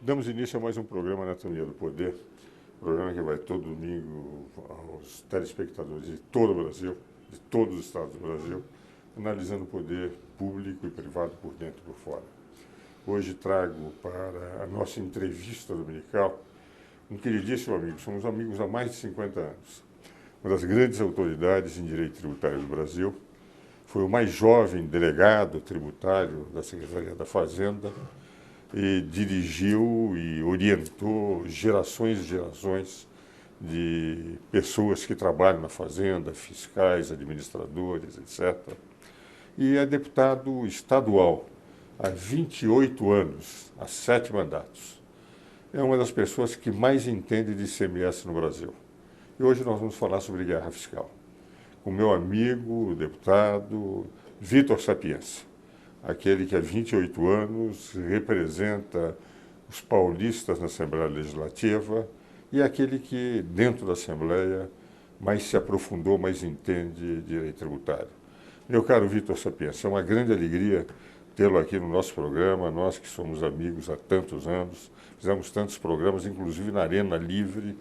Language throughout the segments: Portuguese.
Damos início a mais um programa Anatomia do Poder, programa que vai todo domingo aos telespectadores de todo o Brasil, de todos os estados do Brasil, analisando o poder público e privado por dentro e por fora. Hoje trago para a nossa entrevista dominical um queridíssimo amigo, somos amigos há mais de 50 anos, uma das grandes autoridades em direito tributário do Brasil, foi o mais jovem delegado tributário da Secretaria da Fazenda, e dirigiu e orientou gerações e gerações de pessoas que trabalham na fazenda, fiscais, administradores, etc. E é deputado estadual há 28 anos, há 7 mandatos. É uma das pessoas que mais entende de ICMS no Brasil. E hoje nós vamos falar sobre guerra fiscal, com meu amigo, o deputado Vitor Sapienza, aquele que há 28 anos representa os paulistas na Assembleia Legislativa e aquele que, dentro da Assembleia, mais se aprofundou, mais entende direito tributário. Meu caro Vitor Sapienza, é uma grande alegria tê-lo aqui no nosso programa, nós que somos amigos há tantos anos, fizemos tantos programas, inclusive na Arena Livre,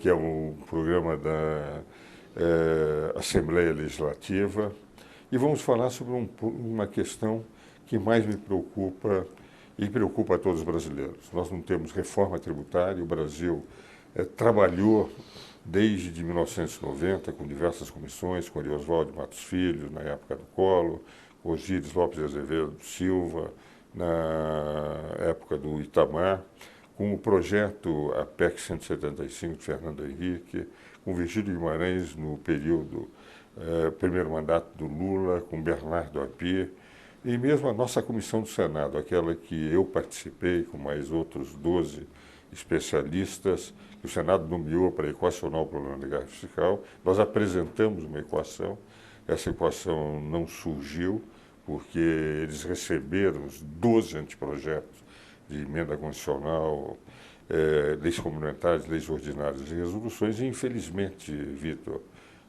que é um programa da Assembleia Legislativa. E vamos falar sobre uma questão que mais me preocupa e preocupa a todos os brasileiros. Nós não temos reforma tributária, o Brasil trabalhou desde 1990 com diversas comissões, com Oswaldo Matos Filho, na época do Collor, com Osíris Lopes de Azevedo Silva, na época do Itamar, com o projeto a PEC 175 de Fernando Henrique, com Virgílio Guimarães no período primeiro mandato do Lula, com Bernardo Api, e mesmo a nossa comissão do Senado, aquela que eu participei com mais outros 12 especialistas, que o Senado nomeou para equacionar o problema da guerra fiscal. Nós apresentamos uma equação, essa equação não surgiu, porque eles receberam os 12 anteprojetos de emenda constitucional, leis complementares, leis ordinárias e resoluções, e infelizmente, Vitor,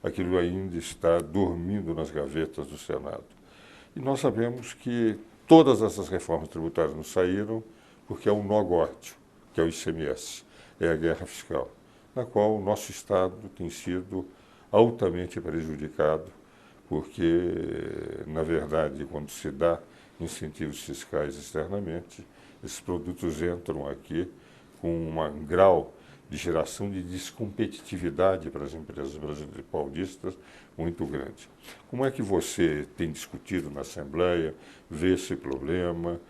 aquilo ainda está dormindo nas gavetas do Senado. E nós sabemos que todas essas reformas tributárias não saíram porque é um nó górdio, que é o ICMS, é a guerra fiscal, na qual o nosso Estado tem sido altamente prejudicado, porque, na verdade, quando se dá incentivos fiscais externamente, esses produtos entram aqui com um grau de geração de descompetitividade para as empresas brasileiras e paulistas muito grande. Como é que você tem discutido na Assembleia, vê esse problema,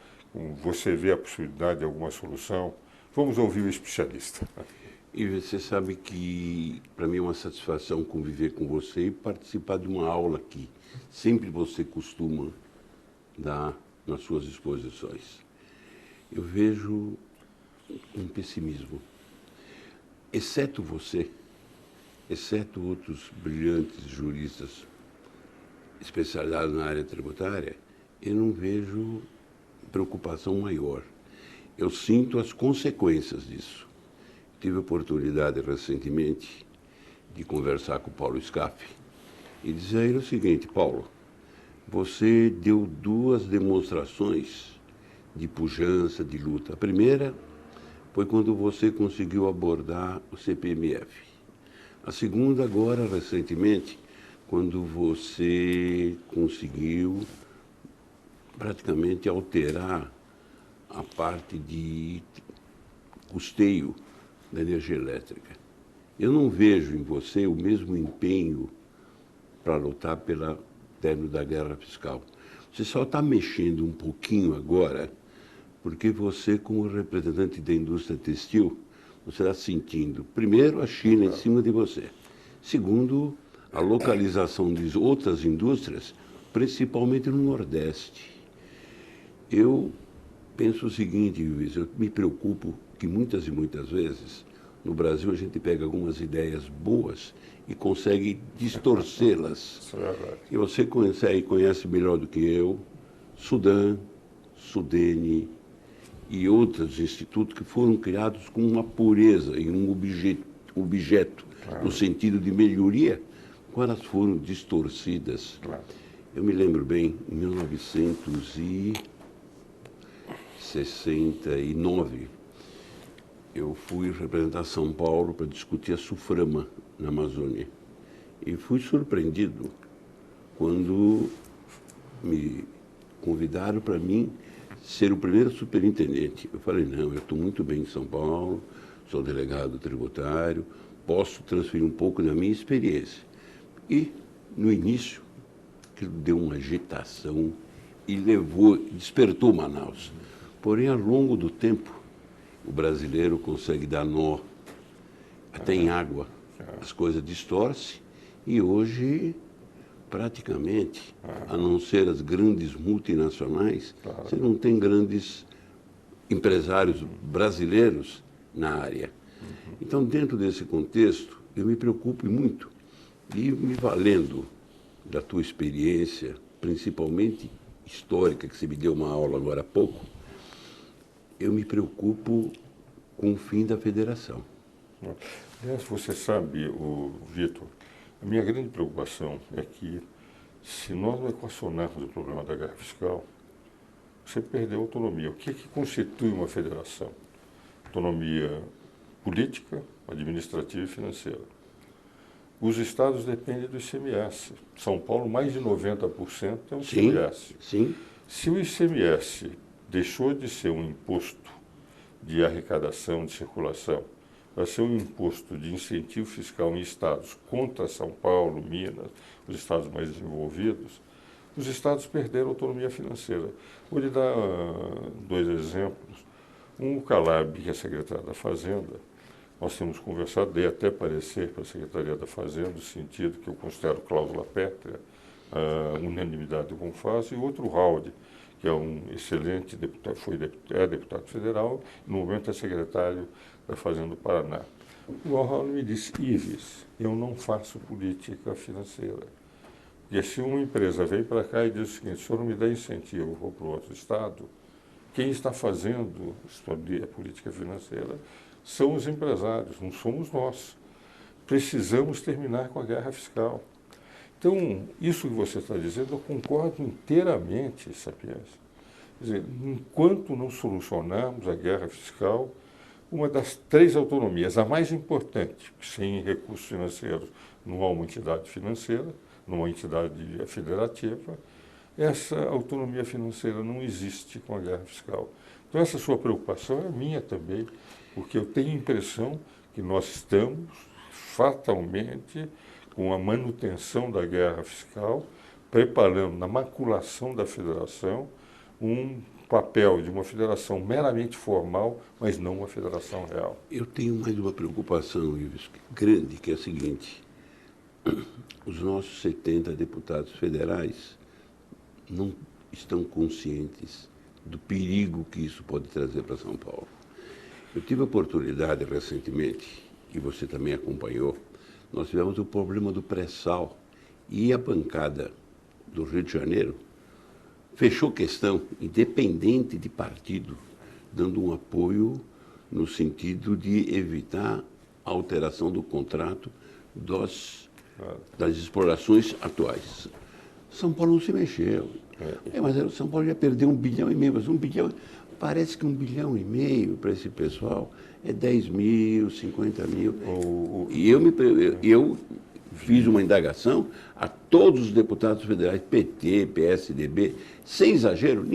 você vê a possibilidade de alguma solução? Vamos ouvir o especialista. E você sabe que para mim é uma satisfação conviver com você e participar de uma aula que sempre você costuma dar nas suas exposições. Eu vejo um pessimismo. Exceto você, exceto outros brilhantes juristas especializados na área tributária, eu não vejo preocupação maior. Eu sinto as consequências disso. Tive a oportunidade recentemente de conversar com o Paulo Scaff e dizer a ele o seguinte: Paulo, você deu 2 demonstrações de pujança, de luta. A primeira foi quando você conseguiu abordar o CPMF. A segunda, agora, recentemente, quando você conseguiu praticamente alterar a parte de custeio da energia elétrica. Eu não vejo em você o mesmo empenho para lutar pelo término da guerra fiscal. Você só está mexendo um pouquinho agora porque você, como representante da indústria textil, você está sentindo, primeiro, a China em cima de você. Segundo, a localização de outras indústrias, principalmente no Nordeste. Eu penso o seguinte, Luiz, eu me preocupo que muitas e muitas vezes, no Brasil, a gente pega algumas ideias boas e consegue distorcê-las. E você conhece melhor do que eu, Sudã, Sudene, e outros institutos que foram criados com uma pureza e um objeto no sentido de melhoria, quando elas foram distorcidas. Eu me lembro bem, em 1960 69, eu fui representar São Paulo para discutir a SUFRAMA na Amazônia. E fui surpreendido quando me convidaram para mim ser o primeiro superintendente. Eu falei, não, eu estou muito bem em São Paulo, sou delegado tributário, posso transferir um pouco da minha experiência. E, no início, aquilo deu uma agitação e despertou Manaus. Porém, ao longo do tempo, o brasileiro consegue dar nó, até em água, as coisas distorcem, e hoje, praticamente, a não ser as grandes multinacionais, você não tem grandes empresários brasileiros na área. Então, dentro desse contexto, eu me preocupo muito e me valendo da tua experiência, principalmente histórica, que você me deu uma aula agora há pouco, eu me preocupo com o fim da federação. Aliás, você sabe, Vitor, a minha grande preocupação é que, se nós não equacionarmos o problema da guerra fiscal, você perdeu a autonomia. O que constitui uma federação? Autonomia política, administrativa e financeira. Os estados dependem do ICMS. São Paulo, mais de 90% é um ICMS. Sim. Se o ICMS deixou de ser um imposto de arrecadação, de circulação, para ser um imposto de incentivo fiscal em estados contra São Paulo, Minas, os estados mais desenvolvidos, os estados perderam autonomia financeira. Vou lhe dar dois exemplos. O Calab, que é secretário da Fazenda, nós temos conversado, dei até parecer para a Secretaria da Fazenda, no sentido que eu considero cláusula pétrea, unanimidade do CONFAS, e outro Raul, que é um excelente deputado, é deputado federal, no momento é secretário da Fazenda do Paraná. O Raul me disse, Ives, eu não faço política financeira. Porque se uma empresa vem para cá e diz o seguinte, se o senhor não me dá incentivo, eu vou para o outro estado, quem está fazendo a política financeira são os empresários, não somos nós. Precisamos terminar com a guerra fiscal. Então, isso que você está dizendo, eu concordo inteiramente, Sapiens. Quer dizer, enquanto não solucionarmos a guerra fiscal, uma das três autonomias, a mais importante, sem recursos financeiros, não há uma entidade financeira, numa entidade federativa, essa autonomia financeira não existe com a guerra fiscal. Então, essa sua preocupação é minha também, porque eu tenho a impressão que nós estamos fatalmente com a manutenção da guerra fiscal, preparando na maculação da federação um papel de uma federação meramente formal, mas não uma federação real. Eu tenho mais uma preocupação, Ives, grande, que é a seguinte. Os nossos 70 deputados federais não estão conscientes do perigo que isso pode trazer para São Paulo. Eu tive a oportunidade recentemente, e você também acompanhou, nós tivemos o problema do pré-sal e a bancada do Rio de Janeiro fechou questão, independente de partido, dando um apoio no sentido de evitar a alteração do contrato das explorações atuais. São Paulo não se mexeu. Mas São Paulo já perdeu 1,5 bilhão, mas 1 bilhão, parece que 1,5 bilhão para esse pessoal é 10 mil, 50 mil. E eu fiz uma indagação a todos os deputados federais, PT, PSDB, sem exagero,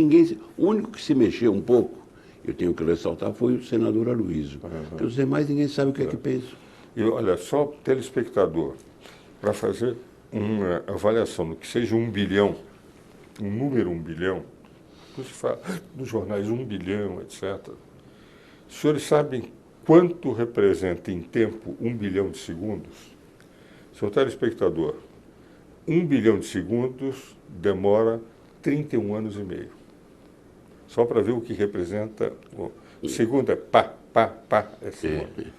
o único que se mexeu um pouco, eu tenho que ressaltar, foi o senador Aloysio. Porque os demais ninguém sabe o que é que pensa. E olha, só telespectador, para fazer uma avaliação do que seja 1 bilhão, um número 1 bilhão, se fala nos jornais 1 bilhão, etc. Os senhores sabem quanto representa em tempo 1 bilhão de segundos? Seu telespectador, 1 bilhão de segundos demora 31 anos e meio. Só para ver o que representa. O segundo é pá, é segundo.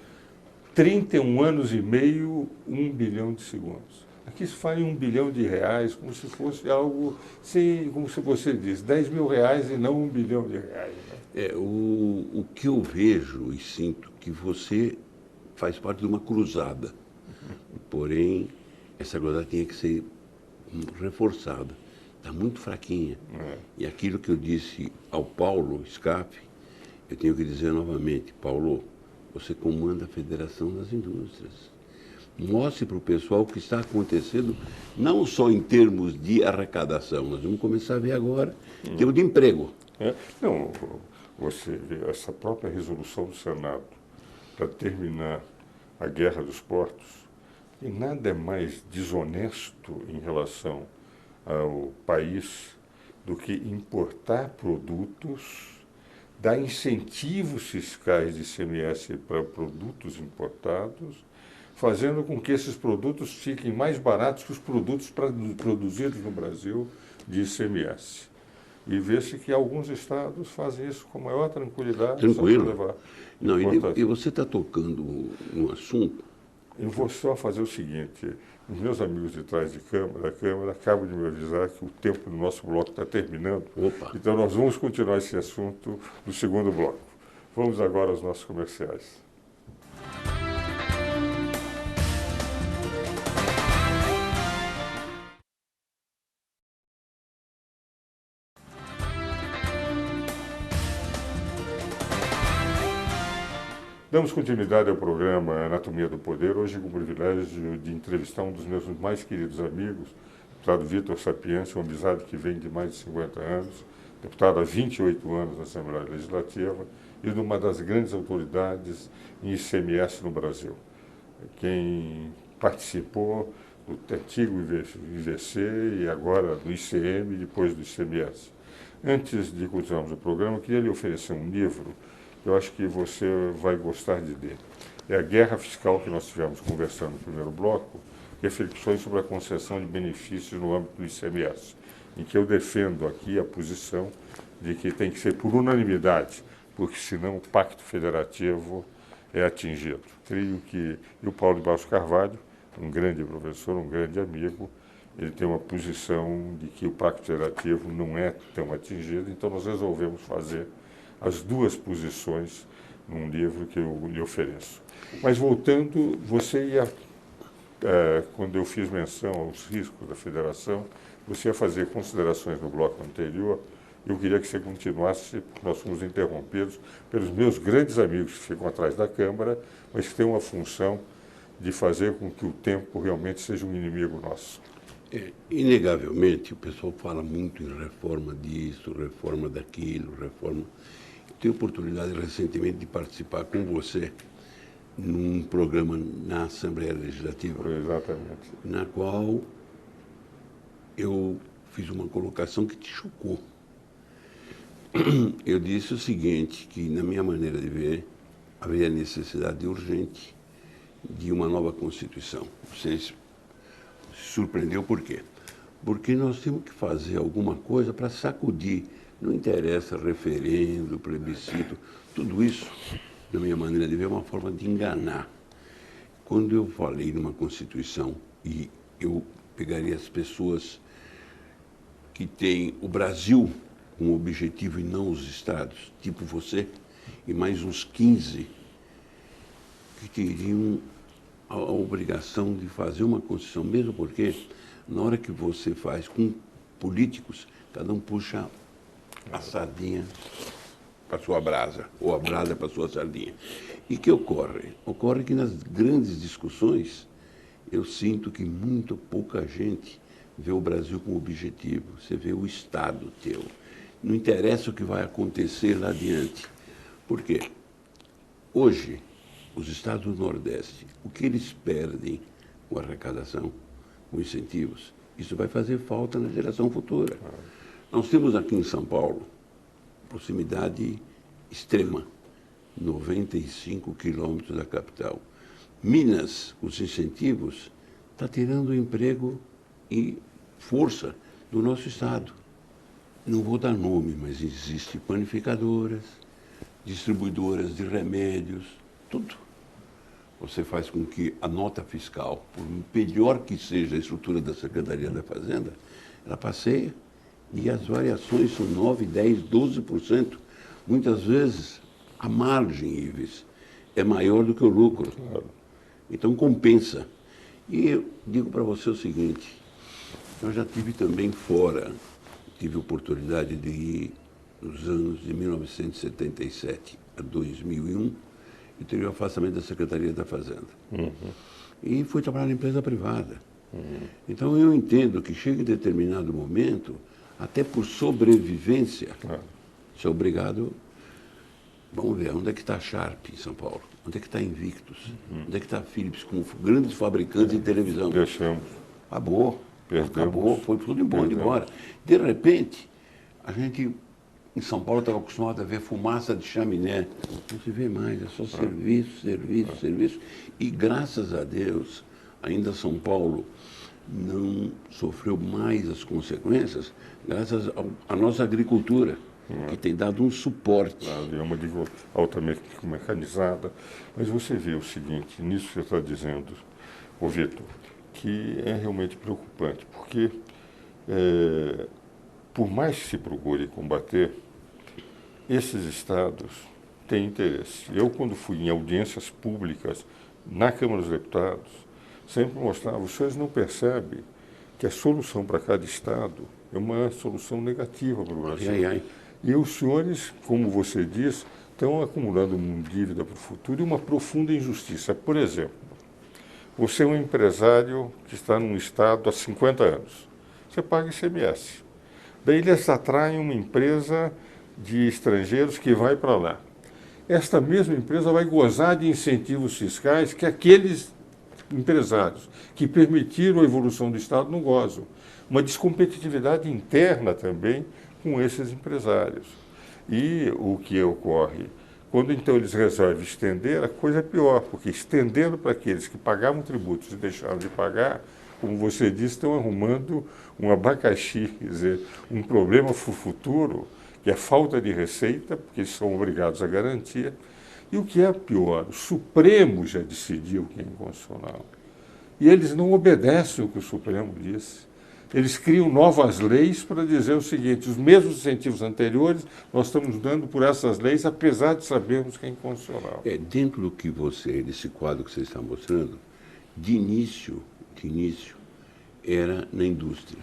31 anos e meio, 1 bilhão de segundos. Aqui se fala em 1 bilhão de reais, como se fosse algo, como se você diz, 10 mil reais e não 1 bilhão de reais. Né? O que eu vejo e sinto que você faz parte de uma cruzada. Porém, essa cruzada tinha que ser reforçada. está muito fraquinha. E aquilo que eu disse ao Paulo Scaff, eu tenho que dizer novamente, Paulo, você comanda a Federação das Indústrias. Mostre para o pessoal o que está acontecendo, não só em termos de arrecadação, nós vamos começar a ver agora, em termos de emprego. Não, você vê essa própria resolução do Senado para terminar a guerra dos portos, e nada é mais desonesto em relação ao país do que importar produtos, dar incentivos fiscais de ICMS para produtos importados, fazendo com que esses produtos fiquem mais baratos que os produtos produzidos no Brasil de ICMS. E vê-se que alguns estados fazem isso com maior tranquilidade. Tranquilo. Não, e você está tocando no assunto. Eu vou só fazer o seguinte, os meus amigos de trás da Câmara acabam de me avisar que o tempo do nosso bloco está terminando. Opa. Então nós vamos continuar esse assunto no segundo bloco. Vamos agora aos nossos comerciais. Damos continuidade ao programa Anatomia do Poder, hoje com o privilégio de entrevistar um dos meus mais queridos amigos, o deputado Vitor Sapienza, uma amizade que vem de mais de 50 anos, deputado há 28 anos na Assembleia Legislativa e uma das grandes autoridades em ICMS no Brasil. Quem participou do antigo IVC e agora do ICM e depois do ICMS. Antes de continuarmos o programa, eu queria lhe oferecer um livro que eu acho que você vai gostar de ler. É a Guerra Fiscal que nós tivemos conversando no primeiro bloco, reflexões sobre a concessão de benefícios no âmbito do ICMS, em que eu defendo aqui a posição de que tem que ser por unanimidade, porque senão o pacto federativo é atingido. Creio que o Paulo de Barros Carvalho, um grande professor, um grande amigo, ele tem uma posição de que o pacto federativo não é tão atingido, então nós resolvemos fazer as duas posições num livro que eu lhe ofereço. Mas voltando, você ia, quando eu fiz menção aos riscos da federação, você ia fazer considerações no bloco anterior. Eu queria que você continuasse, porque nós fomos interrompidos pelos meus grandes amigos que ficam atrás da Câmara, mas que têm uma função de fazer com que o tempo realmente seja um inimigo nosso. Inegavelmente, o pessoal fala muito em reforma disso, reforma daquilo, reforma... Tive a oportunidade recentemente de participar com você num programa na Assembleia Legislativa. Exatamente. Na qual eu fiz uma colocação que te chocou. Eu disse o seguinte, que na minha maneira de ver, havia necessidade urgente de uma nova Constituição. Você se surpreendeu por quê? Porque nós temos que fazer alguma coisa para sacudir. Não interessa referendo, plebiscito, tudo isso, na minha maneira de ver, é uma forma de enganar. Quando eu falei numa Constituição e eu pegaria as pessoas que têm o Brasil como objetivo e não os estados, tipo você, e mais uns 15 que teriam a obrigação de fazer uma Constituição, mesmo porque na hora que você faz com políticos, cada um puxa a sardinha para a sua brasa, ou a brasa para a sua sardinha. E o que ocorre? Ocorre que nas grandes discussões, eu sinto que muito pouca gente vê o Brasil como objetivo. Você vê o Estado teu. Não interessa o que vai acontecer lá adiante. Por quê? Hoje, os estados do Nordeste, o que eles perdem com arrecadação, com incentivos, isso vai fazer falta na geração futura. Nós temos aqui em São Paulo, proximidade extrema, 95 quilômetros da capital. Minas, os incentivos, está tirando o emprego e força do nosso estado. Não vou dar nome, mas existem panificadoras, distribuidoras de remédios, tudo. Você faz com que a nota fiscal, por melhor que seja a estrutura da Secretaria da Fazenda, ela passeia. E as variações são 9%, 10%, 12%. Muitas vezes, a margem, Ives, é maior do que o lucro. Claro. Então, compensa. E eu digo para você o seguinte, eu já estive também fora tive a oportunidade de ir nos anos de 1977 a 2001, e teve o afastamento da Secretaria da Fazenda. E fui trabalhar na empresa privada. Então eu entendo que chega em determinado momento, até por sobrevivência, você é obrigado. Vamos ver, onde é que está a Sharp em São Paulo? Onde é que está a Invictus? Onde é que está a Philips, como grandes fabricantes de televisão? Deixamos. Acabou. Perdemos. Acabou, foi tudo embora. De repente, a gente, em São Paulo, estava acostumado a ver fumaça de chaminé. Não se vê mais, é só serviço, serviço, serviço. E, graças a Deus, ainda São Paulo não sofreu mais as consequências, graças à nossa agricultura, que tem dado um suporte. É uma agricultura altamente mecanizada. Mas você vê o seguinte, nisso que você está dizendo, ô Vitor, que é realmente preocupante, porque por mais que se procure combater, esses estados têm interesse. Eu, quando fui em audiências públicas na Câmara dos Deputados, sempre mostrava, os senhores não percebem que a solução para cada estado é uma solução negativa para o Brasil. E os senhores, como você diz, estão acumulando uma dívida para o futuro e uma profunda injustiça. Por exemplo, você é um empresário que está num estado há 50 anos. Você paga ICMS. Daí eles atraem uma empresa de estrangeiros que vai para lá. Esta mesma empresa vai gozar de incentivos fiscais que aqueles empresários que permitiram a evolução do Estado não gozam. Uma descompetitividade interna também com esses empresários. E o que ocorre? Quando então eles resolvem estender, a coisa é pior, porque estendendo para aqueles que pagavam tributos e deixaram de pagar, como você disse, estão arrumando um abacaxi, quer dizer, um problema para o futuro, que é falta de receita, porque eles são obrigados a garantia. E o que é pior, o Supremo já decidiu que é inconstitucional. E eles não obedecem o que o Supremo disse. Eles criam novas leis para dizer o seguinte, os mesmos incentivos anteriores nós estamos dando por essas leis, apesar de sabermos que é inconstitucional. Dentro do que desse quadro que você está mostrando, de início, era na indústria.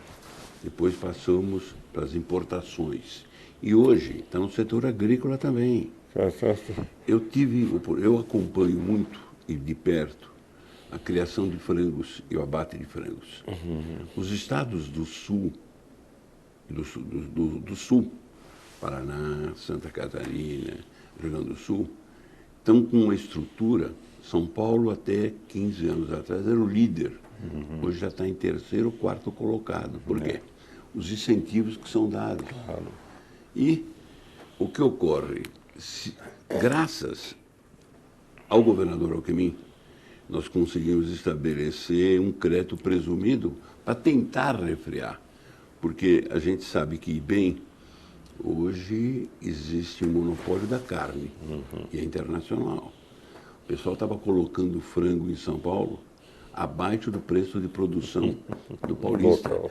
Depois passamos para as importações. E hoje está no setor agrícola também. Eu acompanho muito e de perto a criação de frangos e o abate de frangos. Os estados do sul, do sul, Paraná, Santa Catarina, Rio Grande do Sul, estão com uma estrutura. São Paulo, até 15 anos atrás, era o líder. Hoje já está em terceiro ou quarto colocado. Por quê? Os incentivos que são dados. E o que ocorre? Graças ao governador Alckmin, nós conseguimos estabelecer um crédito presumido para tentar refrear. Porque a gente sabe que, bem, hoje existe um monopólio da carne, e é internacional. O pessoal estava colocando frango em São Paulo abaixo do preço de produção do paulista. Então,